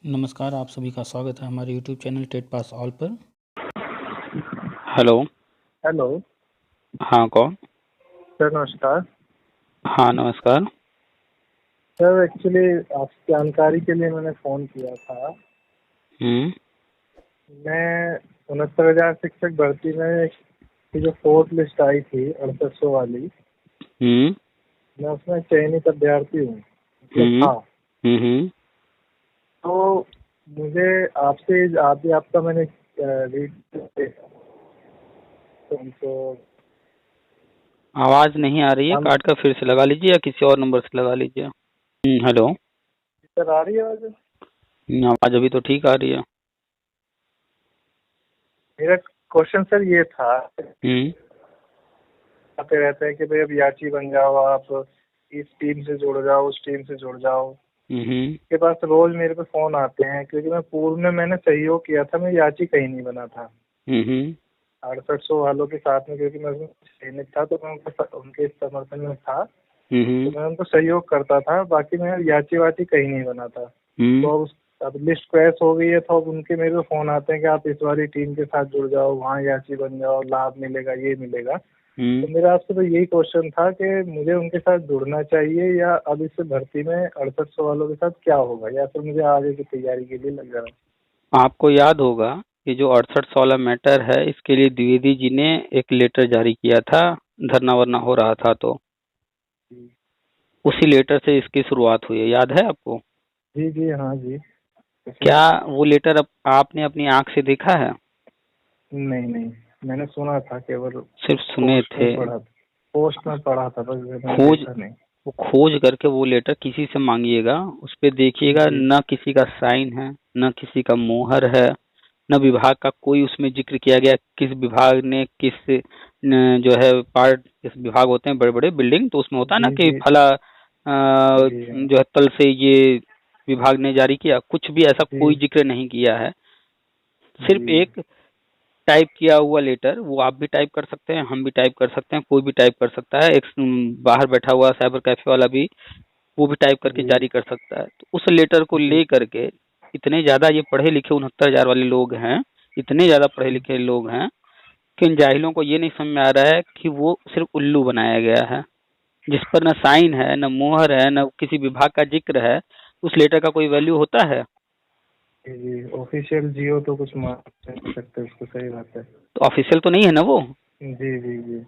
नमस्कार, आप सभी का स्वागत है हमारे YouTube channel TET pass all पर। हेलो। हेलो हाँ, कौन? सर, नमस्कार। हाँ, नमस्कार। सर, एक्चुअली आपकी जानकारी के लिए मैंने फ़ोन किया था। हम्म। मैं 69,000 शिक्षक भर्ती में की जो फोर्थ लिस्ट आई थी 6800 वाली, हम्म। मैं उसमें चयनित अभ्यर्थी हूँ, मतलब हम्म। था। हम्म। तो मुझे आपसे आपका मैंने रीड देखा, तो उनको आवाज नहीं आ रही है, हम काट कर फिर से लगा लीजिए या किसी और नंबर से लगा लीजिए। हेलो। सर, आ रही है आवाज़? आवाज अभी तो ठीक आ रही है। मेरा क्वेश्चन सर ये था, हम्म। आते रहते हैं कि भाई अब याची बन जाओ, आप इस टीम से जुड़ जाओ, उस टीम से जुड़ जाओ। हम्म। के पास रोज मेरे पे फोन आते हैं, क्योंकि मैं पूर्व में मैंने सहयोग किया था, मैं याची कहीं नहीं बना था हम्म। 6800 वालों के साथ में, क्योंकि मैं उसमें सैनिक था, तो मैं उनके समर्थन में था, तो मैं उनको सहयोग करता था। बाकी मैं याची वाची कहीं नहीं बना था। हम्म। तो अब लिस्ट क्रैश हो गई है, तो अब उनके मेरे को फोन आते हैं कि आप इस वाली टीम के साथ जुड़ जाओ, वहाँ याची बन जाओ, लाभ मिलेगा, ये मिलेगा। तो मेरा आपसे तो यही क्वेश्चन था कि मुझे उनके साथ जुड़ना चाहिए, या अब इस भर्ती में 6800 वालों के साथ क्या होगा, या फिर मुझे आगे की तैयारी के लिए लग जाना। आपको याद होगा कि जो 68 वाला मैटर है, इसके लिए द्विवेदी जी ने एक लेटर जारी किया था, धरना वरना हो रहा था, तो उसी लेटर से इसकी शुरुआत हुई है, याद है आपको? जी जी, हाँ जी। क्या वो लेटर आपने अपनी आंख से देखा है? नहीं नहीं, मैंने सुना था, केवल सिर्फ सुने पोस्ट में थे? पढ़ा था। पोस्ट में पढ़ा था बस, मैंने खोज देखा नहीं। वो खोज करके वो लेटर किसी से मांगिएगा, उस पे देखिएगा, जी न किसी का साइन है, न किसी का मोहर है, न विभाग का कोई उसमें जिक्र किया गया किस विभाग ने किस जो है पार्ट, किस विभाग होते हैं बड़े बड़े बिल्डिंग, तो उसमें होता है ना जी कि जी फला जी जो है तल से ये विभाग ने जारी किया, कुछ भी ऐसा कोई जी जिक्र नहीं किया है। सिर्फ जी एक टाइप किया हुआ लेटर, वो आप भी टाइप कर सकते हैं, हम भी टाइप कर सकते हैं, कोई भी टाइप कर सकता है, एक बाहर बैठा हुआ साइबर कैफे वाला भी वो भी टाइप करके जी जारी कर सकता है। तो उस लेटर को जी ले करके इतने ज्यादा ये पढ़े लिखे 69,000 वाले लोग हैं, इतने ज्यादा पढ़े लिखे लोग हैं कि इन जाहिलों को ये नहीं समझ में आ रहा है कि वो सिर्फ उल्लू बनाया गया है, जिस पर न साइन है, न मोहर है, न किसी विभाग का जिक्र है। उस लेटर का कोई वैल्यू होता है? जी। ऑफिशियल जियो तो कुछ मान नहीं सकते उसको, सही बात है। तो ऑफिशियल तो नहीं है ना वो। जी जी जी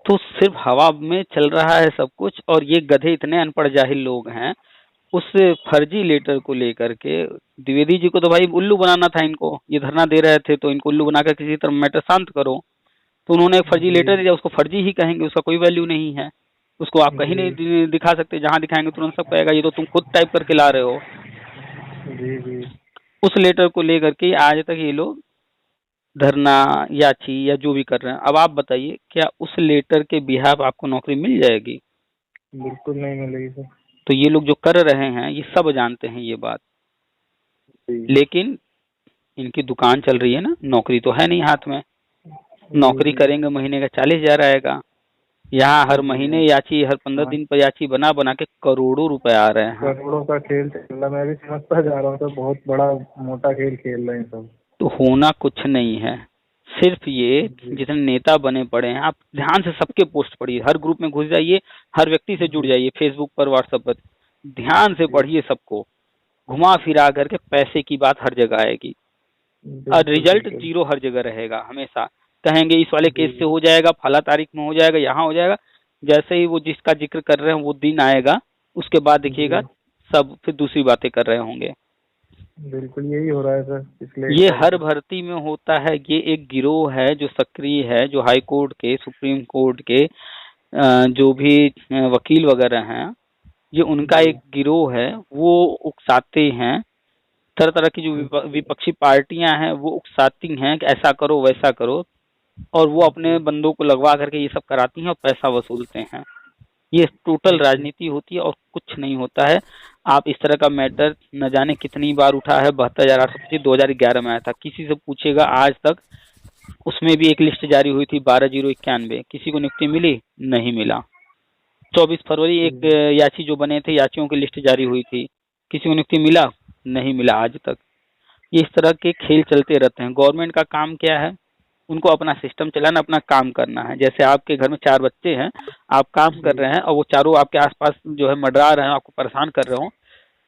तो सिर्फ हवा में चल रहा है सब कुछ, और ये गधे इतने अनपढ़ जाहिल लोग हैं, उस फर्जी लेटर को लेकर के द्विवेदी जी को तो भाई उल्लू बनाना था इनको, ये धरना दे रहे थे तो इनको उल्लू बनाकर किसी तरह मैटर शांत करो। तो उन्होंने एक फर्जी जी लेटर दिया, उसको फर्जी ही कहेंगे, उसका कोई वैल्यू नहीं है। उसको आप कहीं नहीं जी दिखा सकते, जहां दिखाएंगे तुरंत सब कहेगा ये तो तुम खुद टाइप करके ला रहे हो। जी जी। उस लेटर को लेकर के आज तक ये लोग धरना, याची या जो भी कर रहे हैं। अब आप बताइए, क्या उस लेटर के बिहाफ आपको नौकरी मिल जाएगी? बिल्कुल नहीं मिलेगी सर। तो ये लोग जो कर रहे हैं ये सब जानते हैं ये बात, जी लेकिन इनकी दुकान चल रही है ना, नौकरी तो है नहीं हाथ में। जी नौकरी जी करेंगे, महीने का 40,000 आएगा। यहाँ हर जी। महीने याची, हर 15 हाँ, दिन पर याची बना बना के करोड़ों रुपए आ रहे हैं। करोड़ों का खेल चल रहा, मैं भी समझता जा रहा हूँ, तो बहुत बड़ा मोटा खेल खेल रहे हैं सब। तो होना कुछ नहीं है, सिर्फ ये जी जितने नेता बने पड़े हैं, आप ध्यान से सबके पोस्ट पढ़िए, हर ग्रुप में घुस जाइए, हर व्यक्ति से जुड़ जी जाइए, फेसबुक पर, व्हाट्सएप पर, ध्यान से जी। पढ़िए सबको। घुमा फिरा करके पैसे की बात हर जगह आएगी, और बिल्कुल रिजल्ट बिल्कुल। जीरो हर जगह रहेगा हमेशा। कहेंगे इस वाले जी केस से हो जाएगा, फला तारीख में हो जाएगा, यहाँ हो जाएगा। जैसे ही वो जिसका जिक्र कर रहे हैं वो दिन आएगा, उसके बाद देखिएगा जी। सब फिर दूसरी बातें कर रहे होंगे। बिल्कुल यही हो रहा है सर पिछले एक ये साल हर से। भर्ती में होता है, ये एक गिरोह है जो सक्रिय है, जो हाई कोर्ट के, सुप्रीम कोर्ट के जो भी वकील वगैरह हैं, ये उनका जी एक गिरोह है। वो उकसाते हैं, तरह तरह की जो जी विपक्षी पार्टियां हैं वो उकसाती हैं कि ऐसा करो वैसा करो, और वो अपने जी बंदों को लगवा करके ये सब कराती हैं और पैसा वसूलते हैं। ये टोटल जी राजनीति होती है और कुछ नहीं होता है। आप इस तरह का मैटर न जाने कितनी बार उठा है, 72,825 2011 में आया था, किसी से पूछेगा आज तक। उसमें भी एक लिस्ट जारी हुई थी 12,091, किसी को नियुक्ति मिली? नहीं मिला। 24 फरवरी एक जी याची जो बने थे, याचियों की लिस्ट जारी हुई थी, किसी को नियुक्ति मिला? नहीं मिला आज तक। ये इस तरह के खेल चलते रहते हैं। गवर्नमेंट का काम क्या है, उनको अपना सिस्टम चलाना, अपना काम करना है। जैसे आपके घर में 4 बच्चे हैं, आप काम कर रहे हैं और वो चारों आपके आसपास जो है मंडरा रहे हैं, आपको परेशान कर रहे हो,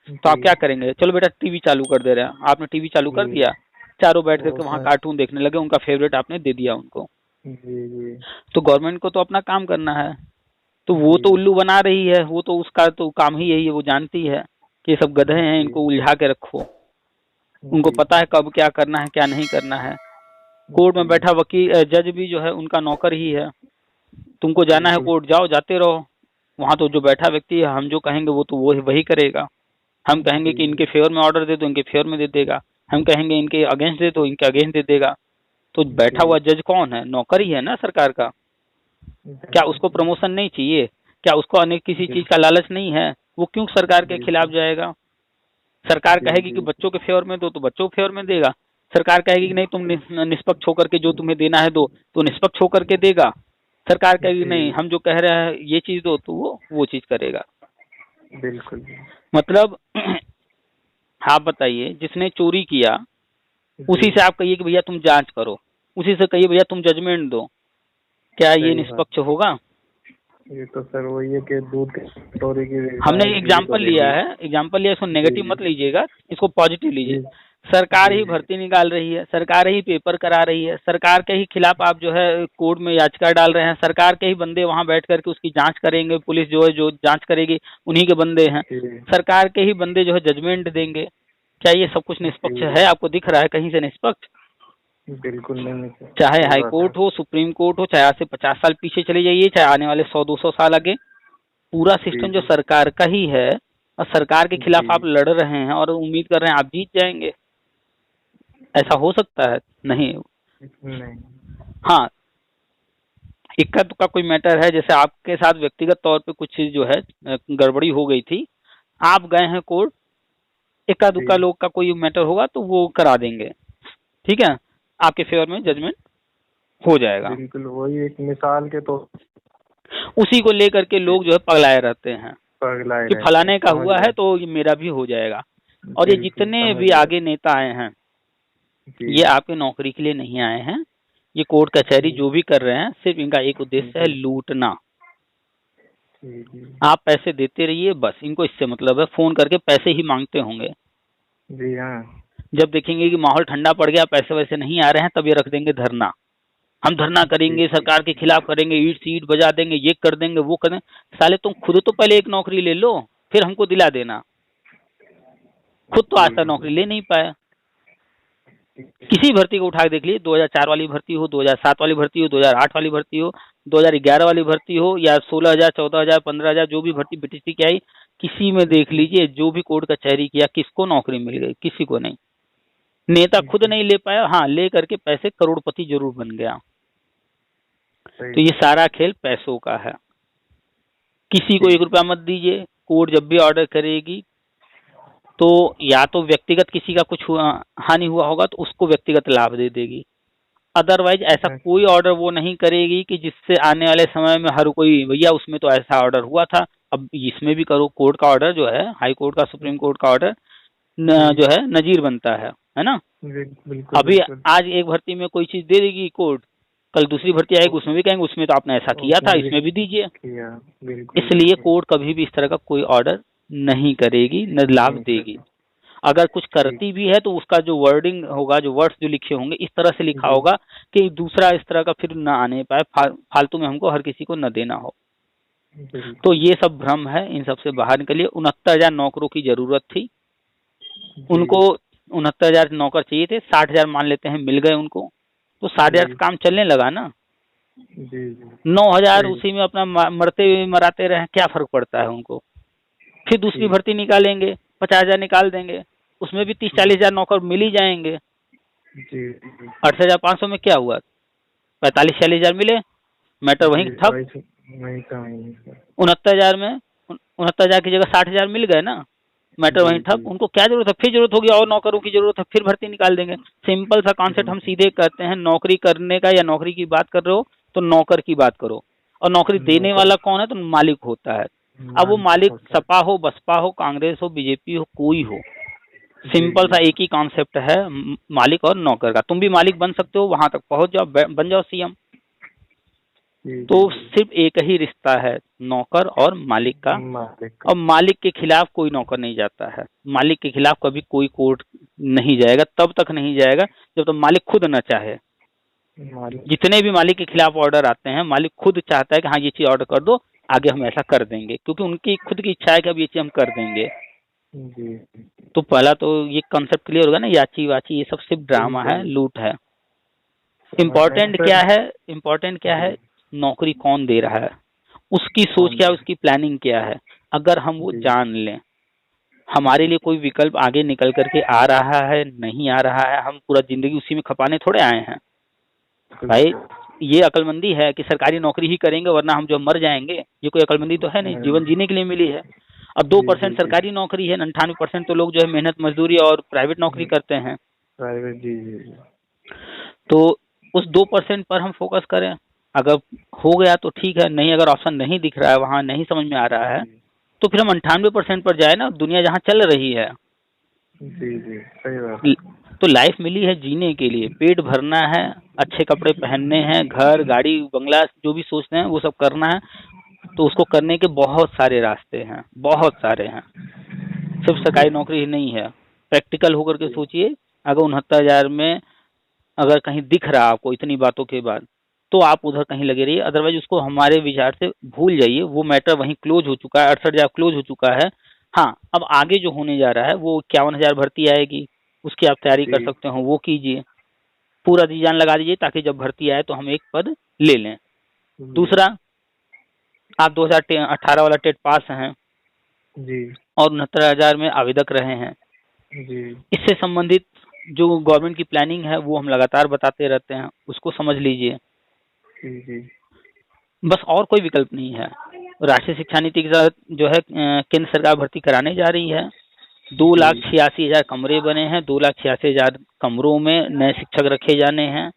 तो आप क्या करेंगे? चलो बेटा टीवी चालू कर दे रहे हैं, आपने टीवी चालू कर दिया, चारों बैठ करके वहाँ कार्टून देखने लगे, उनका फेवरेट आपने दे दिया उनको। तो गवर्नमेंट को तो अपना काम करना है, तो वो तो उल्लू बना रही है, वो तो उसका तो काम ही यही है, वो जानती है कि ये सब गधे हैं, इनको उलझा के रखो। उनको पता है कब क्या करना है क्या नहीं करना है। कोर्ट में बैठा वकील जज भी जो है उनका नौकर ही है। तुमको जाना है कोर्ट, जाओ, जाते रहो। वहाँ तो जो बैठा व्यक्ति है, हम जो कहेंगे वो तो वो वही करेगा। हम कहेंगे कि इनके फेवर में ऑर्डर दे दो, इनके फेवर में दे देगा। हम कहेंगे इनके अगेंस्ट दे दो, इनके अगेंस्ट दे देगा। तो बैठा हुआ जज कौन है? नौकर ही है ना सरकार का। क्या उसको प्रमोशन नहीं चाहिए? क्या उसको अनेक किसी चीज का लालच नहीं है? वो क्यों सरकार के खिलाफ जाएगा? सरकार कहेगी कि बच्चों के फेवर में दो तो बच्चों के फेवर में देगा। सरकार कहेगी कि नहीं तुम निष्पक्ष होकर के जो तुम्हें देना है दो, तो निष्पक्ष होकर के देगा। सरकार कहेगी नहीं हम जो कह रहे हैं ये चीज दो, तो वो चीज करेगा। बिल्कुल। मतलब आप बताइए, जिसने चोरी किया उसी से आप कहिए कि भैया तुम जांच करो, उसी से कहिए भैया तुम जजमेंट दो, क्या ये निष्पक्ष होगा? ये तो सर वही है कि दूध के कटोरी की हमने एग्जाम्पल लिया है, इसको नेगेटिव मत लीजिएगा, इसको पॉजिटिव लीजिए। सरकार ही भर्ती निकाल रही है, सरकार ही पेपर करा रही है, सरकार के ही खिलाफ आप जो है कोर्ट में याचिका डाल रहे हैं, सरकार के ही बंदे वहां बैठ करके उसकी जांच करेंगे, पुलिस जो है जो जांच करेगी उन्हीं के बंदे हैं, सरकार के ही बंदे जो है जजमेंट देंगे। क्या ये सब कुछ निष्पक्ष है? आपको दिख रहा है कहीं से निष्पक्ष? बिल्कुल नहीं। चाहे हाई कोर्ट हो, सुप्रीम कोर्ट हो, चाहे आज से 50 साल पीछे चले जाइए, चाहे आने वाले 100-200 साल आगे, पूरा सिस्टम जो सरकार का ही है और सरकार के खिलाफ आप लड़ रहे हैं और उम्मीद कर रहे हैं आप जीत जाएंगे। ऐसा हो सकता है? नहीं। हाँ, इक्का दुक्का कोई मैटर है, जैसे आपके साथ व्यक्तिगत तौर पे कुछ चीज जो है गड़बड़ी हो गई थी, आप गए हैं कोर्ट, इक्का दुक्का लोग का कोई मैटर होगा तो वो करा देंगे, ठीक है, आपके फेवर में जजमेंट हो जाएगा। बिल्कुल वही एक मिसाल के तो उसी को लेकर के लोग जो है पगलाए रहते हैं कि फलाने का हुआ है तो ये मेरा भी हो जाएगा। और ये जितने भी आगे नेता आए हैं ये आपके नौकरी के लिए नहीं आए हैं। ये कोर्ट कचहरी जो भी कर रहे हैं सिर्फ इनका एक उद्देश्य है, लूटना। आप पैसे देते रहिए, बस इनको इससे मतलब है, फोन करके पैसे ही मांगते होंगे। जी हाँ। जब देखेंगे कि माहौल ठंडा पड़ गया, पैसे वैसे नहीं आ रहे हैं, तब ये रख देंगे धरना। हम धरना करेंगे, सरकार के खिलाफ करेंगे, ईंट से ईंट बजा देंगे, ये कर देंगे वो कर देंगे। साले तुम खुद तो पहले एक नौकरी ले लो, फिर हमको दिला देना। खुद तो आज तक नौकरी ले नहीं पाया। किसी भर्ती को उठा के देख लीजिए, 2004 वाली भर्ती हो, 2007 वाली भर्ती हो, 2008 वाली भर्ती हो, 2011 वाली भर्ती हो, या 16,000, 14,000, 15,000 जो भी भर्ती बीटीसी की आई, किसी में देख लीजिए जो भी कोर्ट कचहरी किया, किसको नौकरी मिल गई? किसी को नहीं। नेता खुद नहीं ले पाया, हाँ ले करके पैसे करोड़पति जरूर बन गया। तो ये सारा खेल पैसों का है। किसी को 1 रुपया मत दीजिए। कोर्ट जब भी ऑर्डर करेगी तो या तो व्यक्तिगत किसी का कुछ हानि हुआ होगा तो उसको व्यक्तिगत लाभ दे देगी, अदरवाइज ऐसा कोई ऑर्डर वो नहीं करेगी कि जिससे आने वाले समय में हर कोई भैया उसमें तो ऐसा ऑर्डर हुआ था अब इसमें भी करो। कोर्ट का ऑर्डर जो है, हाई कोर्ट का, सुप्रीम कोर्ट का ऑर्डर जो है नजीर बनता है ना। अभी आज एक भर्ती में कोई चीज दे देगी कोर्ट, कल दूसरी भर्ती आएगी उसमें भी कहेंगे उसमें तो आपने ऐसा किया था, इसमें भी दीजिए। इसलिए कोर्ट कभी भी इस तरह का कोई ऑर्डर नहीं करेगी, न लाभ देगी। अगर कुछ करती भी है तो उसका जो वर्डिंग होगा, जो वर्ड्स जो लिखे होंगे, इस तरह से लिखा होगा कि दूसरा इस तरह का फिर न आने पाए, फालतू में हमको हर किसी को न देना हो। तो ये सब भ्रम है, इन सबसे बाहर निकलिए। 69,000 नौकरों की जरूरत थी, उनको 69,000 नौकर चाहिए थे, 60,000 मान लेते हैं मिल गए उनको, तो 60,000 का काम चलने लगा ना। 9,000 उसी में अपना मरते हुए मराते रहे, क्या फर्क पड़ता है उनको। फिर दूसरी भर्ती निकालेंगे, 50,000 निकाल देंगे, उसमें भी 30-40,000 नौकर मिल ही जाएंगे। 68,500 में क्या हुआ? 45-46,000 मिले, मैटर वहीं ठप। 69,000 में 69,000 की जगह 60,000 मिल गए ना, मैटर वहीं ठप। उनको क्या जरूरत है? फिर जरूरत होगी और नौकरों की जरूरत है, फिर भर्ती निकाल देंगे। सिंपल सा कॉन्सेप्ट हम सीधे कहते हैं, नौकरी करने का या नौकरी की बात कर रहे हो तो नौकर की बात करो, और नौकरी देने वाला कौन है? तो मालिक होता है। अब वो मालिक सपा हो, बसपा हो, कांग्रेस हो, बीजेपी हो, कोई हो, सिंपल सा एक ही कॉन्सेप्ट है मालिक और नौकर का। तुम भी मालिक बन सकते हो, वहां तक पहुंच जाओ, बन जाओ सीएम। तो सिर्फ एक ही रिश्ता है नौकर और मालिक का। और मालिक के खिलाफ कोई नौकर नहीं जाता है, मालिक के खिलाफ कभी कोई कोर्ट नहीं जाएगा, तब तक नहीं जाएगा जब तक मालिक खुद न चाहे। जितने भी मालिक के खिलाफ ऑर्डर आते हैं, मालिक खुद चाहता है कि हाँ ये चीज ऑर्डर कर दो, आगे हम ऐसा कर देंगे, क्योंकि उनकी खुद की इच्छा है कि अब ये चीज हम कर देंगे। तो पहला तो ये कॉन्सेप्ट क्लियर होगा ना, याची वाची ये सब सिर्फ ड्रामा है, लूट है। इम्पोर्टेंट क्या है, नौकरी कौन दे रहा है, उसकी सोच क्या है, उसकी प्लानिंग क्या है। अगर हम वो जान लें, हमारे लिए कोई विकल्प आगे निकल करके आ रहा है नहीं आ रहा है, हम पूरा जिंदगी उसी में खपाने थोड़े आए हैं भाई। ये अकलमंदी है कि सरकारी नौकरी ही करेंगे वरना हम जो मर जाएंगे, ये कोई अकलमंदी तो है नहीं, जीवन जीने के लिए मिली है। अब 2% सरकारी नौकरी है, 98% तो लोग जो है मेहनत मजदूरी और प्राइवेट नौकरी करते हैं। प्राइवेट जी। तो उस 2% पर हम फोकस करें, अगर हो गया तो ठीक है, नहीं अगर ऑप्शन नहीं दिख रहा है, वहां नहीं समझ में आ रहा है, तो फिर हम 98% पर जाए ना, दुनिया जहाँ चल रही है। जी जी सही बात। तो लाइफ मिली है जीने के लिए, पेट भरना है, अच्छे कपड़े पहनने हैं, घर गाड़ी बंगला जो भी सोचते हैं वो सब करना है। तो उसको करने के बहुत सारे रास्ते हैं, बहुत सारे हैं, सिर्फ सरकारी नौकरी ही नहीं है। प्रैक्टिकल होकर के सोचिए, अगर 69,000 में अगर कहीं दिख रहा आपको इतनी बातों के बाद, तो आप उधर कहीं लगे रहिए, अदरवाइज उसको हमारे विचार से भूल जाइए। वो मैटर वहीं क्लोज हो चुका है, 68,000 क्लोज हो चुका है। हाँ, अब आगे जो होने जा रहा है वो 51,000 भर्ती आएगी, उसकी आप तैयारी कर सकते हो, वो कीजिए, पूरा जी जान लगा दीजिए, ताकि जब भर्ती आए तो हम एक पद ले लें। दूसरा, आप 2018 वाला टेट पास हैं जी, और 69,000 में आवेदक रहे हैं जी। इससे संबंधित जो गवर्नमेंट की प्लानिंग है वो हम लगातार बताते रहते हैं, उसको समझ लीजिए। जी। बस और कोई विकल्प नहीं है। राष्ट्रीय शिक्षा नीति के साथ जो है केंद्र सरकार भर्ती कराने जा रही है। 2,86,000 कमरे बने हैं, 2,86,000 कमरों में नए शिक्षक रखे जाने हैं।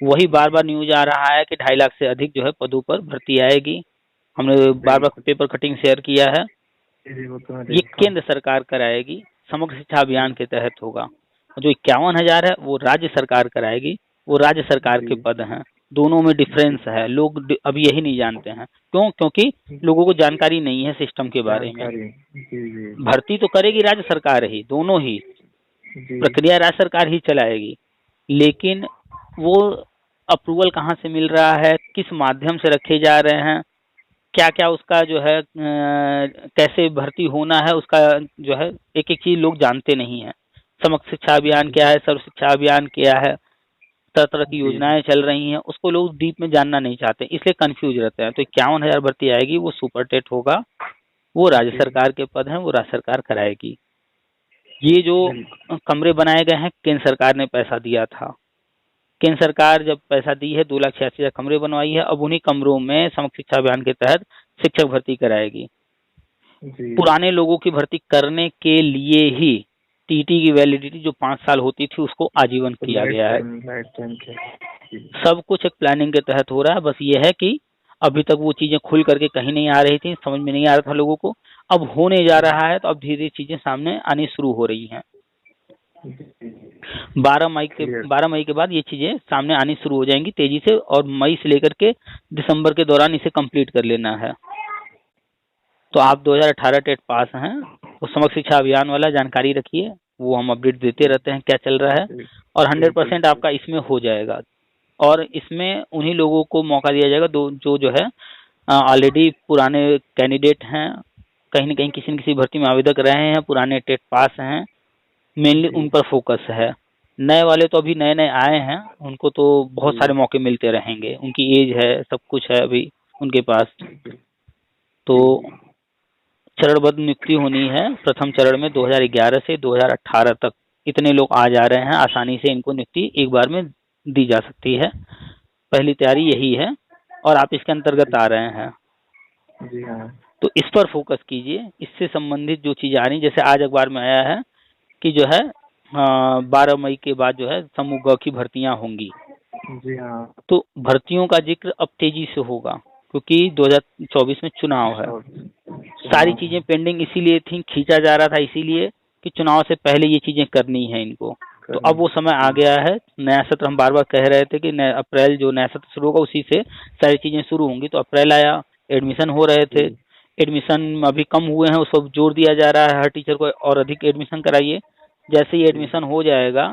वही बार बार न्यूज आ रहा है कि 2.5 लाख से अधिक जो है पदों पर भर्ती आएगी। हमने बार बार पेपर कटिंग शेयर किया है। ये केंद्र सरकार कराएगी, समग्र शिक्षा अभियान के तहत होगा। जो 51,000 है वो राज्य सरकार कराएगी, वो राज्य सरकार के पद हैं। दोनों में डिफरेंस है, लोग अभी यही नहीं जानते हैं। क्यों? क्योंकि लोगों को जानकारी नहीं है सिस्टम के बारे में। भर्ती तो करेगी राज्य सरकार ही, दोनों ही प्रक्रिया राज्य सरकार ही चलाएगी, लेकिन वो अप्रूवल कहाँ से मिल रहा है, किस माध्यम से रखे जा रहे हैं, क्या क्या उसका जो है कैसे भर्ती होना है, उसका जो है एक एक चीज लोग जानते नहीं है। समग्र शिक्षा अभियान क्या है, सर्व शिक्षा अभियान क्या है, तरह तरह की योजनाएं चल रही हैं, उसको लोग डीप में जानना नहीं चाहते, इसलिए कंफ्यूज रहते हैं। तो 51,000 भर्ती आएगी, वो सुपर टेट होगा, वो राज्य सरकार के पद हैं, वो राज्य सरकार कराएगी। ये जो कमरे बनाए गए हैं, केंद्र सरकार ने पैसा दिया था। केंद्र सरकार जब पैसा दी है, 2,86,000 कमरे बनवाई है, अब उन्हीं कमरों में समग्र शिक्षा अभियान के तहत शिक्षक भर्ती कराएगी। पुराने लोगों की भर्ती करने के लिए ही टीटी की वैलिडिटी जो 5 साल होती थी उसको आजीवन किया गया है। सब कुछ एक प्लानिंग के तहत हो रहा है। बस ये है कि अभी तक वो चीजें खुल करके कहीं नहीं आ रही थी, समझ में नहीं आ रहा था लोगों को, अब होने जा रहा है, तो अब धीरे धीरे चीजें सामने आनी शुरू हो रही हैं। 12 मई के बाद ये चीजें सामने आनी शुरू हो जाएंगी तेजी से, और मई से लेकर के दिसंबर के दौरान इसे कंप्लीट कर लेना है। तो आप 2018 टेट पास हैं, तो समग्र शिक्षा अभियान वाला जानकारी रखिए, वो हम अपडेट देते रहते हैं क्या चल रहा है, और 100% आपका इसमें हो जाएगा। और इसमें उन्हीं लोगों को मौका दिया जाएगा जो है ऑलरेडी पुराने कैंडिडेट हैं, कहीं न कहीं किसी न किसी भर्ती में आवेदक रहे हैं, पुराने टेट पास हैं, मेनली उन पर फोकस है। नए वाले तो अभी नए नए आए हैं, उनको तो बहुत सारे मौके मिलते रहेंगे, उनकी एज है, सब कुछ है अभी उनके पास। तो चरणबद्ध नियुक्ति होनी है। प्रथम चरण में 2011 से 2018 तक इतने लोग आ जा रहे हैं, आसानी से इनको नियुक्ति एक बार में दी जा सकती है। पहली तैयारी यही है, और आप इसके अंतर्गत आ रहे हैं। जी हाँ। तो इस पर फोकस कीजिए। इससे संबंधित जो चीजें आ रही, जैसे आज अखबार में आया है कि जो है 12 मई के बाद जो है समूह ग की भर्तियां होंगी। जी हाँ। तो भर्तियों का जिक्र अब तेजी से होगा, क्योंकि 2024 में चुनाव है। सारी चीजें पेंडिंग इसीलिए थी, खींचा जा रहा था इसीलिए कि चुनाव से पहले ये चीजें करनी है इनको। तो अब वो समय आ गया है। नया सत्र हम बार बार कह रहे थे कि अप्रैल जो नया सत्र शुरू होगा उसी से सारी चीजें शुरू होंगी। तो अप्रैल आया, एडमिशन हो रहे थे, एडमिशन अभी कम हुए हैं, उस पर जोर दिया जा रहा है हर टीचर को और अधिक एडमिशन कराइए। जैसे ही एडमिशन हो जाएगा,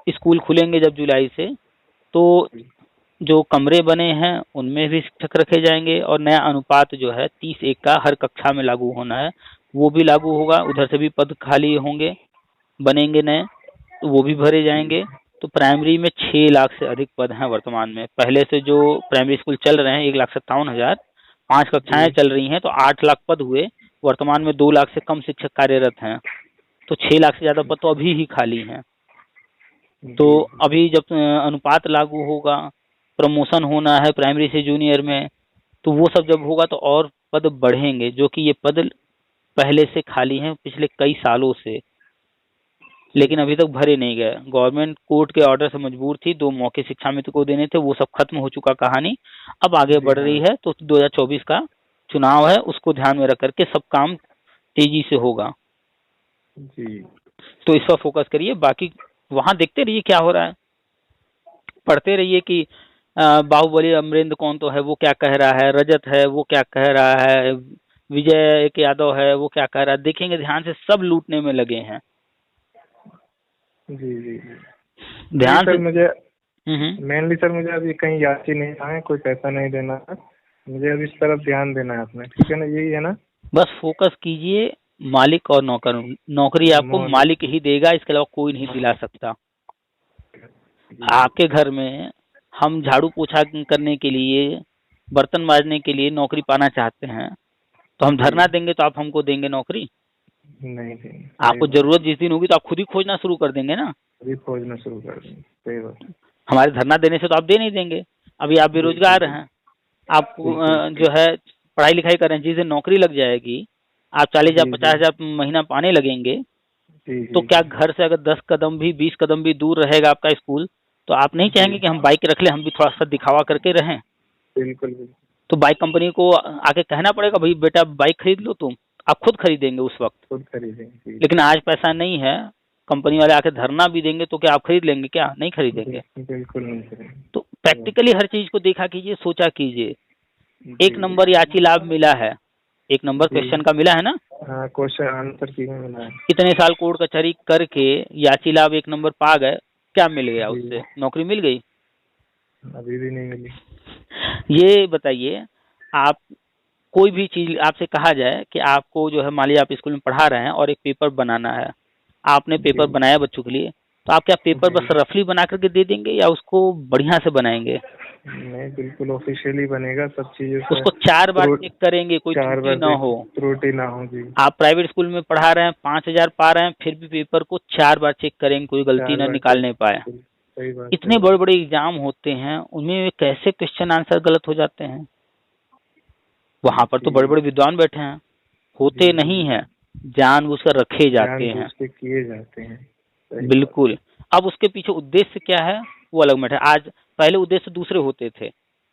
स्कूल खुलेंगे जब जुलाई से, तो जो कमरे बने हैं उनमें भी शिक्षक रखे जाएंगे और नया अनुपात जो है 30:1 का हर कक्षा में लागू होना है वो भी लागू होगा। उधर से भी पद खाली होंगे, बनेंगे नए, तो वो भी भरे जाएंगे। तो प्राइमरी में 6 लाख से अधिक पद हैं वर्तमान में। पहले से जो प्राइमरी स्कूल चल रहे हैं 1,57,000, 5 कक्षाएं चल रही हैं तो 8 लाख पद हुए। वर्तमान में 2 लाख से कम शिक्षक कार्यरत हैं, तो 6 लाख से ज्यादा पद तो अभी ही खाली हैं। तो अभी जब अनुपात लागू होगा, प्रमोशन होना है प्राइमरी से जूनियर में, तो वो सब जब होगा तो और पद बढ़ेंगे, जो कि ये पद पहले से खाली हैं पिछले कई सालों से, लेकिन अभी तक भरे नहीं गए। गवर्नमेंट कोर्ट के ऑर्डर से मजबूर थी, 2 मौके शिक्षा मित्र को देने थे, वो सब खत्म हो चुका कहानी। अब आगे बढ़ रही है, तो 2024 का चुनाव है, उसको ध्यान में रख करके सब काम तेजी से होगा जी। तो इस पर फोकस करिए, बाकी वहां देखते रहिए क्या हो रहा है, पढ़ते रहिए कि बाहुबली अमरेंद्र कौन तो है वो क्या कह रहा है, रजत है वो क्या कह रहा है, विजय एक यादव है वो क्या कह रहा है। देखेंगे ध्यान से, सब लूटने में लगे हैं जी जी। ध्यान से मुझे मेनली सर मुझे अभी कहीं याची नहीं है, कोई पैसा नहीं देना है मुझे, अभी इस तरफ ध्यान देना है आपने, ठीक है ना, यही है ना। बस फोकस कीजिए, मालिक और नौकर, नौकरी आपको मालिक ही देगा, इसके अलावा कोई नहीं दिला सकता। आपके घर में हम झाड़ू पोछा करने के लिए, बर्तन मांजने के लिए नौकरी पाना चाहते हैं, तो हम धरना देंगे तो आप हमको देंगे नौकरी? नहीं। आपको जरूरत जिस दिन होगी तो आप खुद ही खोजना शुरू कर देंगे ना, खुद ही खोजना शुरू कर देंगे। सही बात। हमारे धरना देने से तो आप दे नहीं देंगे। अभी आप बेरोजगार हैं, आप जो है पढ़ाई लिखाई कर रहे हैं, जिस दिन नौकरी लग जाएगी आप 40,000 50,000 महीना पाने लगेंगे, तो क्या घर से अगर 10 कदम भी 20 कदम भी दूर रहेगा आपका स्कूल, तो आप नहीं चाहेंगे कि हम बाइक रख ले, हम भी थोड़ा सा दिखावा करके रहें? बिल्कुल। तो बाइक कंपनी को आके कहना पड़ेगा, भाई बेटा बाइक खरीद लो तुम, आप खुद खरीदेंगे उस वक्त, खुद खरीदेंगे। लेकिन आज पैसा नहीं है, कंपनी वाले आके धरना भी देंगे तो क्या आप खरीद लेंगे? क्या नहीं खरीदेंगे? बिल्कुल नहीं। तो प्रैक्टिकली हर चीज को देखा कीजिए, सोचा कीजिए। 1 नंबर याची लाभ मिला है, 1 नंबर क्वेश्चन का मिला है ना, क्वेश्चन आंसर की मिला है। इतने साल कोर्ट कचहरी करके याची लाभ 1 नंबर पा गए, क्या मिल गया उससे? नौकरी मिल गई? अभी भी नहीं मिली। ये बताइए, आप कोई भी चीज आपसे कहा जाए कि आपको जो है, मान लीजिए आप स्कूल में पढ़ा रहे हैं और एक पेपर बनाना है, आपने पेपर बनाया बच्चों के लिए, तो आप क्या पेपर बस रफली बना करके दे देंगे या उसको बढ़िया से बनाएंगे? नहीं, बिल्कुल ऑफिशियली बनेगा, सब चीजें उसको 4 बार चेक करेंगे, कोई त्रुटि ना हो जी। आप प्राइवेट स्कूल में पढ़ा रहे हैं, 5,000 पा रहे हैं, फिर भी पेपर को 4 बार चेक करेंगे, कोई गलती ना निकालने पाए। इतने बड़े बड़े एग्जाम होते हैं, उनमें कैसे क्वेश्चन आंसर गलत हो जाते हैं? वहां पर तो बड़े बड़े विद्वान बैठे हैं, होते नहीं है, जानबूझकर रखे जाते हैं, किए जाते हैं। बिल्कुल। अब उसके पीछे उद्देश्य क्या है वो अलग मैटर। आज पहले उद्देश्य दूसरे होते थे,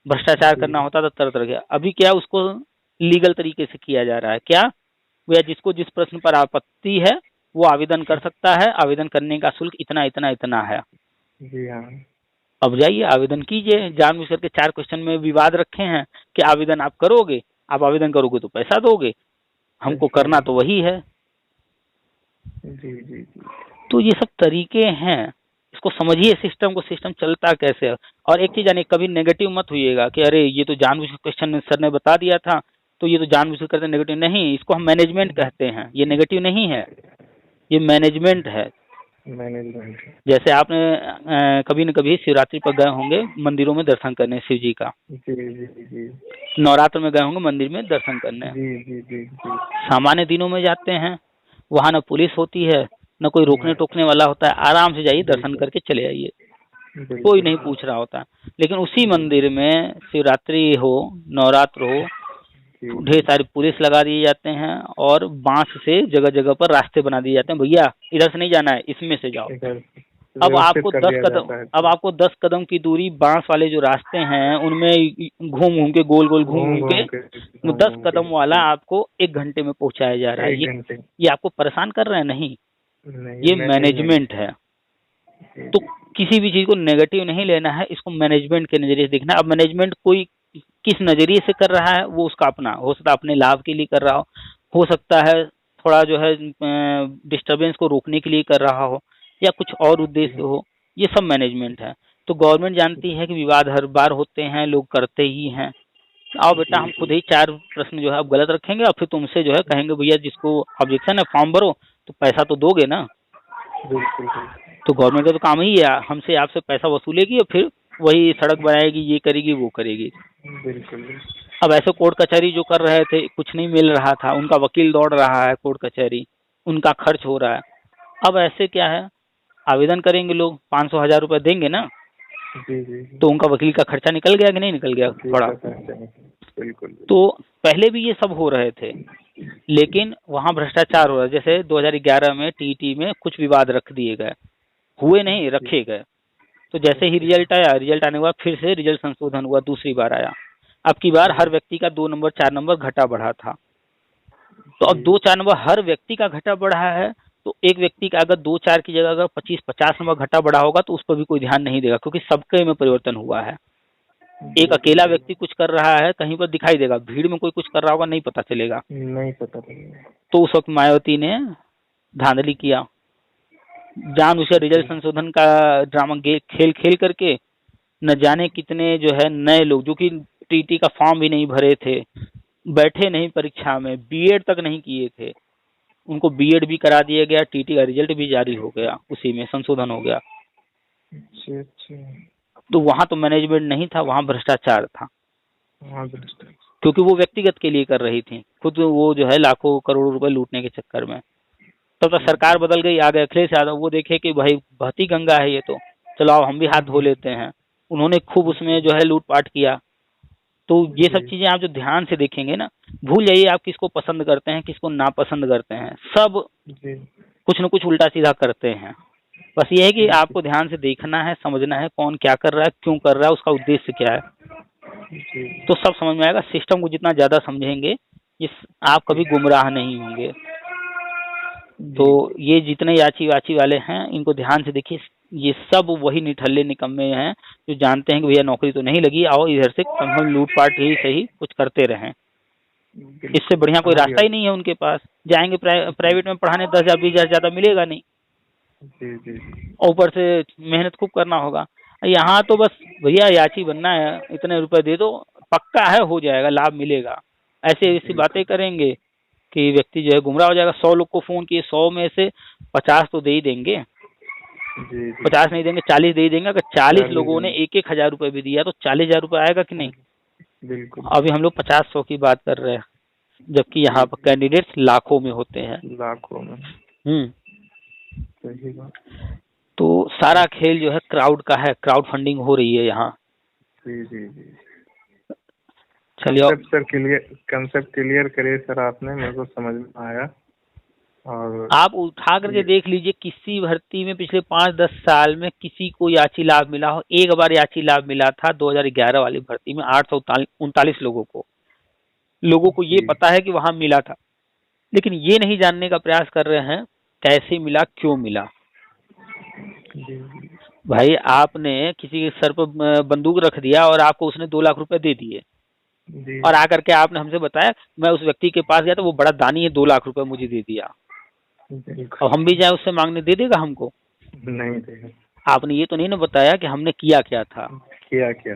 भ्रष्टाचार करना होता था तरह तरह के। अभी क्या उसको लीगल तरीके से किया जा रहा है। क्या वह जिसको जिस प्रश्न पर आपत्ति है वो आवेदन कर सकता है, आवेदन करने का शुल्क इतना इतना इतना है जी। हाँ, अब जाइए आवेदन कीजिए। जानबूझ करके 4 क्वेश्चन में विवाद रखे हैं कि आवेदन आप करोगे, आप आवेदन करोगे तो पैसा दोगे, हमको करना तो वही है जी। तो ये सब तरीके हैं, इसको समझिए, सिस्टम को, सिस्टम चलता कैसे है। और एक चीज जानिए, कभी नेगेटिव मत होइएगा कि अरे ये तो जानबूझ के क्वेश्चन सर ने बता दिया था तो ये तो जानबूझ के करते। नेगेटिव नहीं, इसको हम मैनेजमेंट कहते हैं, ये नेगेटिव नहीं है, ये मैनेजमेंट है। मैनेजमेंट जैसे आपने कभी न कभी शिवरात्रि पर गए होंगे मंदिरों में दर्शन करने शिव जी का, जी। नवरात्र में गए होंगे मंदिर में दर्शन करने, जी। सामान्य दिनों में जाते हैं, वहाँ न पुलिस होती है, न कोई रोकने टोकने वाला होता है, आराम से जाइए दर्शन करके चले आइए, कोई नहीं पूछ रहा होता। लेकिन उसी मंदिर में शिवरात्रि हो, नवरात्र हो, ढेर सारी पुलिस लगा दिए जाते हैं और बांस से जगह जगह पर रास्ते बना दिए जाते हैं, भैया इधर से नहीं जाना है, इसमें से जाओ। अब आपको 10 कदम की दूरी बांस वाले जो रास्ते हैं उनमें घूम घूम के, गोल गोल घूम घूम के 10 कदम वाला आपको 1 घंटे में पहुंचाया जा रहा है। ये आपको परेशान कर रहे हैं? नहीं, नहीं, ये मैं नहीं मैनेजमेंट है। जी, तो किसी भी चीज को नेगेटिव नहीं लेना है, इसको मैनेजमेंट के नजरिए से देखना है। अब मैनेजमेंट कोई किस नजरिए से कर रहा है वो उसका अपना हो सकता है, अपने लाभ के लिए कर रहा हो सकता है थोड़ा जो है डिस्टरबेंस को रोकने के लिए कर रहा हो, या कुछ और उद्देश्य जी, हो। ये सब मैनेजमेंट है। तो गवर्नमेंट जानती है कि विवाद हर बार होते हैं, लोग करते ही हैं। आओ बेटा, जी, हम खुद जी, ही 4 प्रश्न जो है अब गलत रखेंगे और फिर तुमसे जो है कहेंगे भैया जिसको ऑब्जेक्शन है फॉर्म भरो, तो पैसा तो दोगे ना। बिल्कुल, तो गवर्नमेंट का तो काम ही है हमसे आपसे पैसा वसूलेगी और फिर वही सड़क बनाएगी, ये करेगी, वो करेगी। बिल्कुल, बिल्कुल, अब ऐसे कोर्ट कचहरी जो कर रहे थे, कुछ नहीं मिल रहा था, उनका वकील दौड़ रहा है कोर्ट कचहरी, उनका खर्च हो रहा है। अब ऐसे क्या है, आवेदन करेंगे लोग, 500 हजार रुपए देंगे ना, जी, जी, तो उनका वकील का खर्चा निकल गया कि नहीं निकल गया वकील थोड़ा। का खर्चा नहीं, बिल्कुल, तो पहले भी ये सब हो रहे थे, लेकिन वहां भ्रष्टाचार हो रहा है। जैसे 2011 में टीटी में कुछ विवाद रख दिए गए, हुए नहीं, जी, रखे गए। तो जैसे ही रिजल्ट आया, रिजल्ट आने के बाद फिर से रिजल्ट संशोधन हुआ, दूसरी बार आया। अब की बार हर व्यक्ति का 2 नंबर 4 नंबर घटा बढ़ा था। तो अब जी, 2-4 नंबर हर व्यक्ति का घटा बढ़ा है, तो एक व्यक्ति का अगर 2-4 की जगह अगर 25-50 नंबर घटा बढ़ा होगा तो उस पर भी कोई ध्यान नहीं देगा, क्योंकि सबके में परिवर्तन हुआ है। एक बिल्कुल, अकेला बिल्कुल, व्यक्ति कुछ कर रहा है कहीं पर दिखाई देगा, भीड़ में कोई कुछ कर रहा होगा नहीं पता चलेगा। नहीं पता लगेगा, तो उस वक्त मायावती ने धांधली किया, जानबूझकर रिजल्ट जी, संशोधन का ड्रामा खेल खेल करके न जाने कितने जो है नए लोग जो कि टीटी का फॉर्म भी नहीं भरे थे, बैठे नहीं परीक्षा में, बीएड तक नहीं किए थे, उनको बीएड भी करा दिया गया, टीटी का रिजल्ट भी जारी हो गया, उसी में संशोधन हो गया। अच्छा, अच्छा, तो वहां तो मैनेजमेंट नहीं था, वहां भ्रष्टाचार था, हाँ, भ्रष्टाचार, क्योंकि वो व्यक्तिगत के लिए कर रही थी, खुद वो जो है लाखों करोड़ों रुपए लूटने के चक्कर में। तब तक सरकार बदल गई, आ गए अखिलेश यादव, वो देखे कि भाई बहती गंगा है ये तो, चलो अब हम भी हाथ धो लेते हैं। उन्होंने खूब उसमें जो है लूटपाट किया। तो ये सब जी, चीजें आप जो ध्यान से देखेंगे ना, भूल जाइए आप किसको पसंद करते हैं किसको नापसंद करते हैं, सब जी, कुछ न कुछ उल्टा सीधा करते हैं। बस ये है कि जी, आपको ध्यान से देखना है, समझना है कौन क्या कर रहा है, क्यों कर रहा है, उसका उद्देश्य क्या है, जी, तो सब समझ में आएगा। सिस्टम को जितना ज्यादा समझेंगे इस आप कभी गुमराह नहीं होंगे। तो जी, ये जितने याची वाची वाले हैं इनको ध्यान से देखिए, ये सब वही निठल्ले निकम्मे हैं जो जानते हैं कि भैया नौकरी तो नहीं लगी, आओ इधर से कम से कम लूटपाट ही सही कुछ करते रहें। इससे बिल्कुल, बढ़िया कोई हमारी रास्ता ही नहीं है उनके पास। जाएंगे प्राइवेट में पढ़ाने 10,000 20,000 ज्यादा मिलेगा नहीं, जी, जी, और ऊपर से मेहनत खूब करना होगा। यहाँ तो बस भैया याची बनना है, इतने रुपए दे दो, पक्का है हो जाएगा, लाभ मिलेगा। ऐसे ऐसी बातें बिल्कुल, करेंगे कि व्यक्ति जो है गुमराह हो जाएगा। 100 लोग को फोन किए, 100 में से 50 तो दे ही देंगे, जी, जी, 50 नहीं देंगे 40 दे ही देंगे। अगर 40 40 लोगों ने दिन, 1-1 हजार रुपए भी दिया तो 40,000 रुपए आएगा कि नहीं। बिल्कुल, अभी हम लोग 50-100 की बात कर रहे हैं, जबकि जी, यहाँ पर कैंडिडेट्स लाखों में होते हैं। लाखों में, हम्म। सही बात, तो सारा खेल जो है क्राउड का है, क्राउड फंडिंग हो रही है यहाँ। जी, जी, जी, चलिए, कंसेप्ट क्लियर करिए सर, आपने मेरे को समझ में आया। और आप उठा करके ये देख लीजिए किसी भर्ती में पिछले 5-10 साल में किसी को याची लाभ मिला हो। एक बार याची लाभ मिला था 2011 वाली भर्ती में 839 लोगों को ये जी, पता है कि वहां मिला था, लेकिन ये नहीं जानने का प्रयास कर रहे हैं कैसे मिला, क्यों मिला। जी, भाई आपने किसी के सर पर बंदूक रख दिया और आपको उसने 2 लाख रुपए दे दिए, जी, और आकर के आपने हमसे बताया मैं उस व्यक्ति के पास गया तो वो बड़ा दानी है, 2 लाख रुपए मुझे दे दिया। बिल्कुल, अब हम भी जाए उससे मांगने, दे देगा हमको? नहीं देगा, आपने ये तो नहीं ना बताया कि हमने किया क्या था। किया क्या,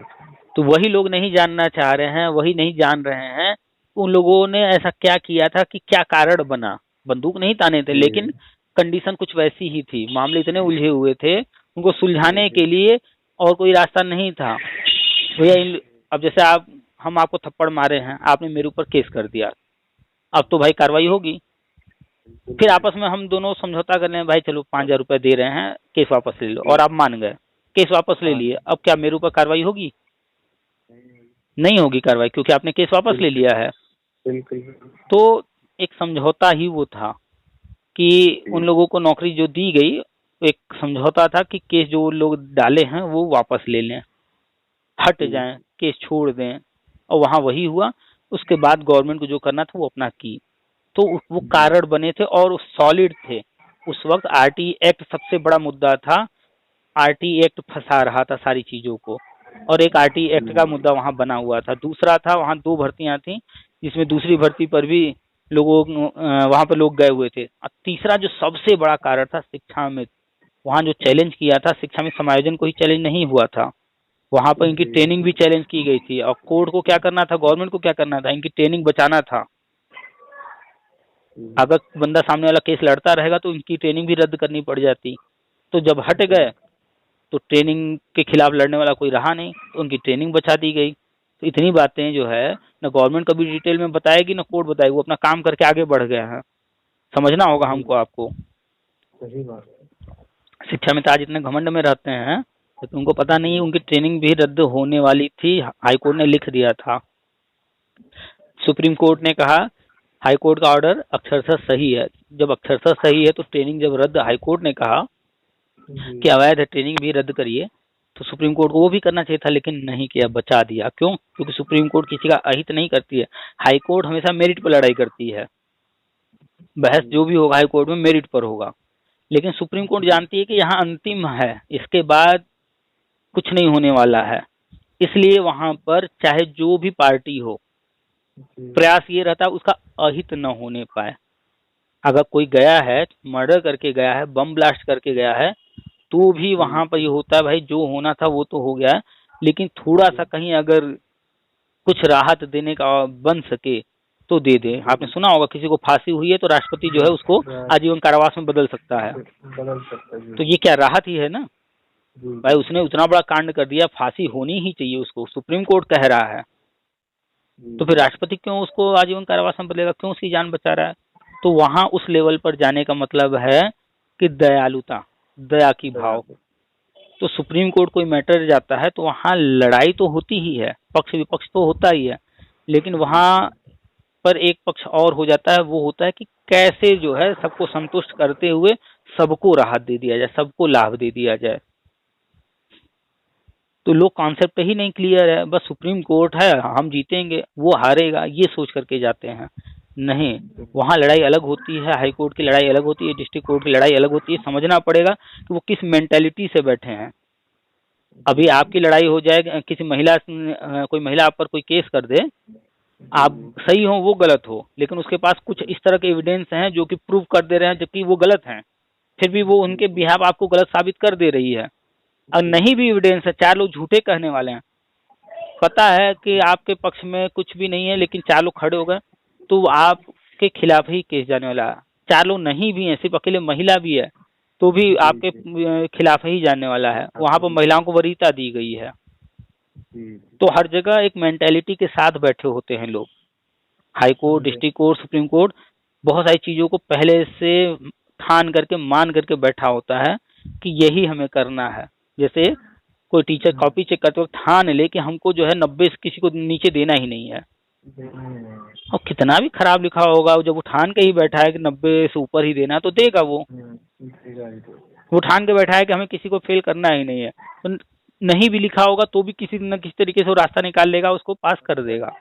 तो वही लोग नहीं जानना चाह रहे हैं, वही नहीं जान रहे हैं उन लोगों ने ऐसा क्या किया था, कि क्या कारण बना। बंदूक नहीं ताने थे, जी, लेकिन कंडीशन कुछ वैसी ही थी, मामले इतने उलझे हुए थे, उनको जी, सुलझाने जी, के लिए और कोई रास्ता नहीं था। भैया अब जैसे हम आपको थप्पड़ मारे हैं, आपने मेरे ऊपर केस कर दिया, अब तो भाई कार्रवाई होगी। फिर आपस में हम दोनों समझौता कर लें, भाई चलो 5,000 रुपए दे रहे हैं, केस वापस ले लो, और आप मान गए, केस वापस ले हाँ, लिए। अब क्या मेरे ऊपर कार्रवाई होगी? नहीं होगी कार्रवाई, क्योंकि आपने केस वापस ले बिल्कुल, लिया है। बिल्कुल, तो एक समझौता ही वो था कि उन लोगों को नौकरी जो दी गई, एक समझौता था कि केस जो लोग डाले हैं वो वापस ले लें, हट जी, जाएं, केस छोड़ दें। और वहां वही हुआ। उसके बाद गवर्नमेंट को जो करना था वो अपना की। तो वो जी, कारण बने थे और सॉलिड थे, उस वक्त आरटी एक्ट सबसे बड़ा मुद्दा था। आरटी एक्ट फंसा रहा था सारी चीजों को, और एक आरटी एक्ट का मुद्दा वहां बना हुआ था। दूसरा था वहां 2 भर्तियां थी, जिसमें दूसरी भर्ती पर भी लोगों वहां पर लोग गए हुए थे। और तीसरा जो सबसे बड़ा कारण था शिक्षा में, वहां जो चैलेंज किया था शिक्षा में समायोजन को ही चैलेंज नहीं हुआ था, वहां पर इनकी ट्रेनिंग भी चैलेंज की गई थी। और कोर्ट को क्या करना था, गवर्नमेंट को क्या करना था, इनकी ट्रेनिंग बचाना था। अगर बंदा सामने वाला केस लड़ता रहेगा तो इनकी ट्रेनिंग भी रद्द करनी पड़ जाती। तो जब हट गए तो ट्रेनिंग के खिलाफ लड़ने वाला कोई रहा नहीं, तो उनकी ट्रेनिंग बचा दी गई। तो इतनी बातें जो है ना गवर्नमेंट कभी डिटेल में बताएगी ना कोर्ट बताएगी, वो अपना काम करके आगे बढ़ गया है। समझना होगा हमको, आपको। सही बात है। शिक्षा में तो आज इतने घमंड में रहते हैं तो उनको पता नहीं है उनकी ट्रेनिंग भी रद्द होने वाली थी। हाईकोर्ट ने लिख दिया था। सुप्रीम कोर्ट ने कहा हाईकोर्ट का ऑर्डर अक्षरशः सही है। जब अक्षरशः सही है तो ट्रेनिंग जब रद्द, हाईकोर्ट ने कहा कि अवैध है, ट्रेनिंग भी रद्द करिए, तो सुप्रीम कोर्ट को वो भी करना चाहिए था, लेकिन नहीं किया, बचा दिया। क्यों? क्योंकि सुप्रीम कोर्ट किसी का अहित नहीं करती है। हाई कोर्ट हमेशा मेरिट पर लड़ाई करती है। बहस जो भी होगा हाई कोर्ट में मेरिट पर होगा, लेकिन सुप्रीम कोर्ट जानती है कि यहाँ अंतिम है, इसके बाद कुछ नहीं होने वाला है। इसलिए वहां पर चाहे जो भी पार्टी हो, प्रयास ये रहता है उसका अहित न होने पाए। अगर कोई गया है, मर्डर करके गया है, बम ब्लास्ट करके गया है, तो भी वहां पर ये होता है भाई जो होना था वो तो हो गया है, लेकिन थोड़ा सा कहीं अगर कुछ राहत देने का बन सके तो दे दे। आपने सुना होगा किसी को फांसी हुई है तो राष्ट्रपति जो है उसको आजीवन कारावास में बदल सकता है। तो ये क्या राहत ही है ना भाई, उसने उतना बड़ा कांड कर दिया, फांसी होनी ही चाहिए उसको, सुप्रीम कोर्ट कह रहा है। तो फिर राष्ट्रपति क्यों उसको आजीवन कारावास में बदलेगा, क्यों उसकी जान बचा रहा है? तो वहां उस लेवल पर जाने का मतलब है कि दयालुता, दया की भाव। तो सुप्रीम कोर्ट कोई मैटर जाता है तो वहां लड़ाई तो होती ही है, पक्ष विपक्ष तो होता ही है, लेकिन वहां पर एक पक्ष और हो जाता है, वो होता है कि कैसे जो है सबको संतुष्ट करते हुए सबको राहत दे दिया जाए, सबको लाभ दे दिया जाए। तो लोग कॉन्सेप्ट ही नहीं क्लियर है, बस सुप्रीम कोर्ट है, हम जीतेंगे वो हारेगा, ये सोच करके जाते हैं। नहीं, वहाँ लड़ाई अलग होती है, हाई कोर्ट की लड़ाई अलग होती है, डिस्ट्रिक्ट कोर्ट की लड़ाई अलग होती है। समझना पड़ेगा कि वो किस मेंटेलिटी से बैठे हैं। अभी आपकी लड़ाई हो जाए, किसी महिला कोई महिला आप पर कोई केस कर दे, आप सही हो वो गलत हो, लेकिन उसके पास कुछ इस तरह के एविडेंस हैं जो कि प्रूव कर दे रहे हैं जबकि वो गलत हैं, फिर भी वो उनके बिहाफ आपको गलत साबित कर दे रही है। और नहीं भी एविडेंस है, 4 लोग झूठे कहने वाले हैं, पता है कि आपके पक्ष में कुछ भी नहीं है, लेकिन 4 लोग खड़े हो गए तो आपके खिलाफ ही केस जाने वाला है। 4 लोग नहीं भी हैं, सिर्फ अकेले महिला भी है तो भी आपके खिलाफ ही जाने वाला है। वहां पर महिलाओं को वरीयता दी गई है। तो हर जगह एक मेंटेलिटी के साथ बैठे होते हैं लोग। High court, district court, supreme court बहुत सारी चीजों को पहले से ठान करके मान करके बैठा होता है कि यही हमें करना है। जैसे कोई टीचर कॉपी चेक करते वक्त ठान ले कि हमको जो है 90 से किसी को नीचे देना ही नहीं है, और कितना भी खराब लिखा होगा, जब वो ठान के ही बैठा है कि 90 से ऊपर ही देना है तो देगा। वो ठान के बैठा है कि हमें किसी को फेल करना ही नहीं है, तो नहीं भी लिखा होगा तो भी किसी न किसी तरीके से वो रास्ता निकाल लेगा, उसको पास कर देगा।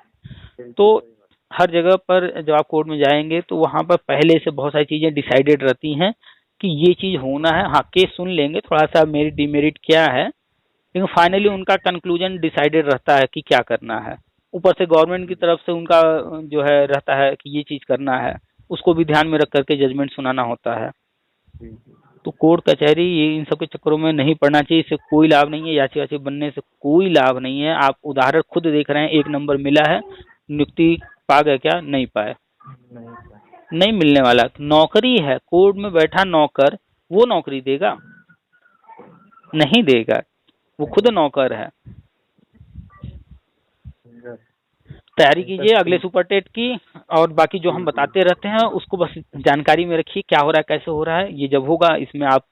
तो हर जगह पर जब आप कोर्ट में जाएंगे तो वहाँ पर पहले से बहुत सारी चीजें डिसाइडेड रहती हैं कि ये चीज होना है। हाँ, केस सुन लेंगे, थोड़ा सा मेरिट डिमेरिट क्या है, लेकिन फाइनली उनका कंक्लूजन डिसाइडेड रहता है कि क्या करना है। ऊपर से गवर्नमेंट की तरफ से उनका जो है रहता है कि ये चीज करना है, उसको भी ध्यान में रख करके जजमेंट सुनाना होता है। तो कोर्ट कचहरी ये इन सब के चक्करों में नहीं पड़ना चाहिए, इससे कोई लाभ नहीं है, याची वाची बनने से कोई लाभ नहीं है। आप उदाहरण खुद देख रहे हैं, 1 नंबर मिला है, नियुक्ति पा गए क्या? नहीं पाए, नहीं मिलने वाला। नौकरी है, कोर्ट में बैठा नौकर वो नौकरी देगा? नहीं देगा, वो खुद नौकर है। तैयारी कीजिए अगले सुपर टेट की, और बाकी जो हम बताते रहते हैं उसको बस जानकारी में रखिए, क्या हो रहा है, कैसे हो रहा है। ये जब होगा, इसमें आप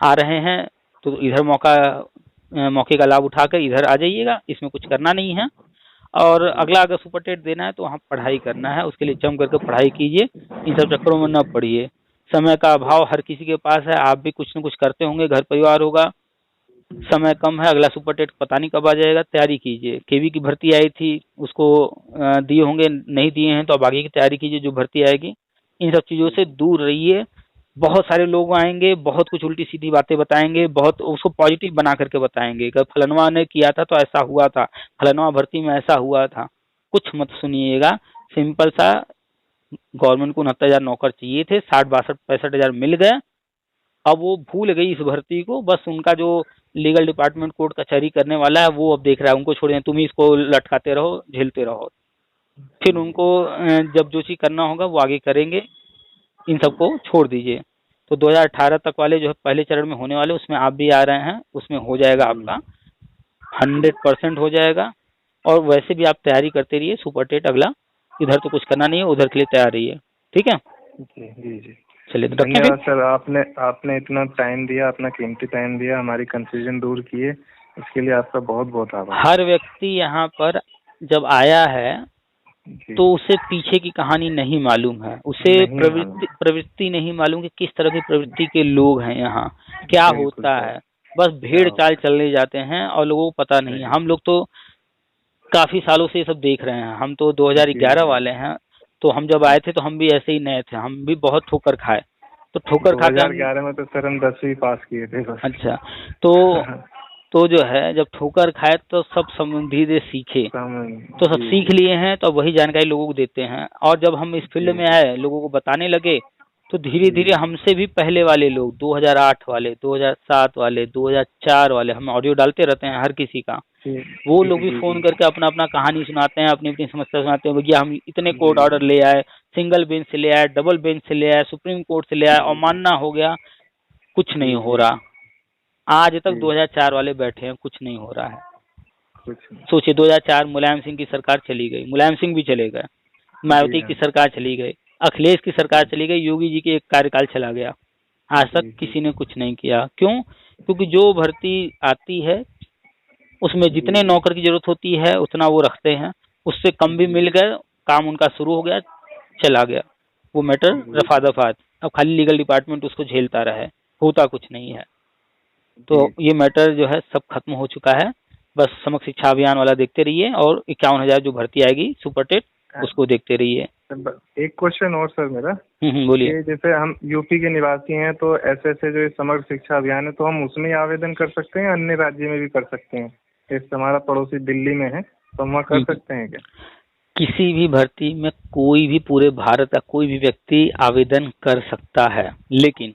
आ रहे हैं तो इधर मौके का लाभ उठाकर इधर आ जाइएगा, इसमें कुछ करना नहीं है। और अगला अगर सुपर टेट देना है तो वहाँ पढ़ाई करना है, उसके लिए जम करके पढ़ाई कीजिए, इन सब चक्करों में न पड़िए। समय का अभाव हर किसी के पास है, आप भी कुछ न कुछ करते होंगे, घर परिवार होगा, समय कम है। अगला सुपर टेट पता नहीं कब आ जाएगा, तैयारी कीजिए। केवी की भर्ती आई थी, उसको दिए होंगे, नहीं दिए हैं तो अब आगे की तैयारी कीजिए जो भर्ती आएगी। इन सब चीज़ों से दूर रहिए, बहुत सारे लोग आएंगे, बहुत कुछ उल्टी सीधी बातें बताएंगे, बहुत उसको पॉजिटिव बना करके बताएंगे कि फलनवा ने किया था तो ऐसा हुआ था, फलनवा भर्ती में ऐसा हुआ था। कुछ मत सुनिएगा, सिंपल सा गवर्नमेंट को 69,000 नौकर चाहिए थे, 60-62-65,000 मिल गए। अब वो भूल गई इस भर्ती को, बस उनका जो लीगल डिपार्टमेंट कोर्ट कचहरी करने वाला है वो अब देख रहा है, उनको छोड़ दें, तुम ही इसको लटकाते रहो, झेलते रहो। फिर उनको जब जो चीज करना होगा वो आगे करेंगे, इन सबको छोड़ दीजिए। तो 2018 तक वाले जो है पहले चरण में होने वाले, उसमें आप भी आ रहे हैं, उसमें हो जाएगा आपका 100% हो जाएगा। और वैसे भी आप तैयारी करते रहिए, सुपर टेट अगला इधर तो कुछ करना नहीं है, उधर के लिए तैयार रहिए, ठीक है। जी जी जी, चलिए तो रखें धन्यवाद फिर। सर, आपने इतना टाइम दिया, अपना कीमती टाइम दिया, हमारी कंफ्यूजन दूर किए, इसके लिए आपका बहुत बहुत आभार। हर व्यक्ति यहाँ पर जब आया है जी, तो उसे पीछे की कहानी नहीं मालूम है, उसे नहीं मालूम। प्रवृत्ति नहीं मालूम कि किस तरह की प्रवृत्ति के लोग हैं यहाँ, क्या बिल्कुल होता सर, है। बस क्या भेड़ चाल होता चलने जाते हैं और लोगों को पता नहीं है। हम लोग तो काफी सालों से ये सब देख रहे हैं, हम तो है। जी 2011 जी, वाले हैं। तो हम जब आए थे तो हम भी ऐसे ही नए थे, हम भी बहुत ठोकर खाए, तो ठोकर खा के हम 2011 में तो सर हम 10वीं पास किए थे बस। अच्छा तो जो है जब ठोकर खाए तो सब धीरे सीखे, तो सब जी सीख जी लिए हैं, तो वही जानकारी लोगों को देते हैं। और जब हम इस फील्ड में जी आए, लोगों को बताने लगे, तो धीरे धीरे जी हमसे भी पहले वाले लोग 2008 वाले, 2007 वाले, 2004 वाले, हम ऑडियो डालते रहते हैं हर किसी का, जी वो जी लोग भी जी फोन जी करके अपना अपना कहानी सुनाते हैं, अपनी अपनी समस्या सुनाते हैं। भैया हम इतने कोर्ट जी ऑर्डर ले आए, सिंगल बेंच से ले आए, डबल बेंच से ले आए, सुप्रीम कोर्ट से ले आए, और मानना हो गया, कुछ नहीं जी हो जी रहा। आज तक जी, 2004 वाले बैठे हैं, कुछ नहीं हो रहा है। कुछ नहीं। सोचिए 2004 मुलायम सिंह की सरकार चली गई, मुलायम सिंह भी चले गए, जी मायावती की हाँ, सरकार चली गई, अखिलेश की सरकार चली गई, योगी जी के एक कार्यकाल चला गया, आज तक जी जी किसी ने कुछ नहीं किया। क्यों? क्योंकि जो भर्ती आती है उसमें जितने जी नौकर की जरूरत होती है उतना वो रखते हैं, उससे कम भी मिल गए, काम उनका शुरू हो गया, चला गया, वो मैटर जी रफा दफात। अब खाली लीगल डिपार्टमेंट उसको झेलता रहे, होता कुछ नहीं है। तो जी ये मैटर जो है सब खत्म हो चुका है। बस समग्र शिक्षा अभियान वाला देखते रहिए, और 51,000 जो भर्ती आएगी सुपर टेट, उसको देखते रहिए। एक क्वेश्चन और सर मेरा, बोलिए। कि जैसे हम यूपी के निवासी हैं तो ऐसे जो समग्र शिक्षा अभियान है तो हम उसमें ही आवेदन कर सकते हैं, अन्य राज्य में भी कर सकते हैं? जैसे हमारा पड़ोसी दिल्ली में है तो हम वहाँ कर सकते हैं क्या? किसी भी भर्ती में कोई भी पूरे भारत का कोई भी व्यक्ति आवेदन कर सकता है, लेकिन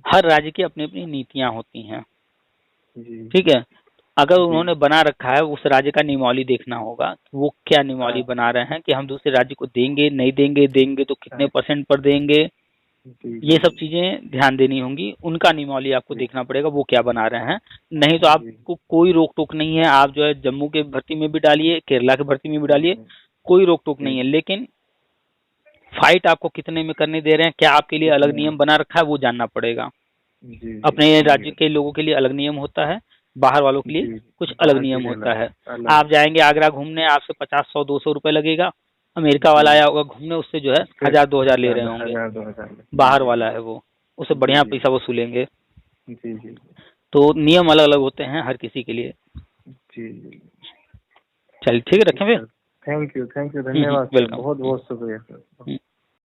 हर राज्य की अपनी अपनी नीतियां होती हैं, जी ठीक है। अगर जी उन्होंने बना रखा है, उस राज्य का नियमावली देखना होगा वो क्या नियमावली हाँ, बना रहे हैं, कि हम दूसरे राज्य को देंगे नहीं देंगे, देंगे तो कितने % पर देंगे, जी ये सब जी चीजें ध्यान देनी होंगी। उनका नियमावली आपको जी देखना पड़ेगा, वो क्या बना रहे हैं। नहीं तो जी आपको कोई रोक टोक नहीं है, आप जो है जम्मू के भर्ती में भी डालिए, केरला के भर्ती में भी डालिए, कोई रोक टोक नहीं है। लेकिन फाइट आपको कितने में करने दे रहे हैं, क्या आपके लिए अलग नियम बना रखा है, वो जानना पड़ेगा। जी जी अपने समझ राज्य गया। के लोगों के लिए अलग नियम होता है, बाहर वालों के लिए जी कुछ अलग बाहर के नियम लिए होता है। अलग आप जाएंगे आगरा घूमने, आपसे 50, 100, 200 रुपए लगेगा। अमेरिका वाला जी, आया होगा घूमने, उससे जो है उसके 1,000, 2,000 ले रहे होंगे। 1000 2000 जी बाहर जी वाला जी है वो, उससे जी बढ़िया जी पैसा वसूलेंगे। जी जी तो नियम अलग अलग होते हैं हर किसी के लिए। जी जी, चलिए ठीक है, ठीक रखें फिर। सर, थैंक यू धन्यवाद सर, वेलकम। बहुत बहुत शुक्रिया सर।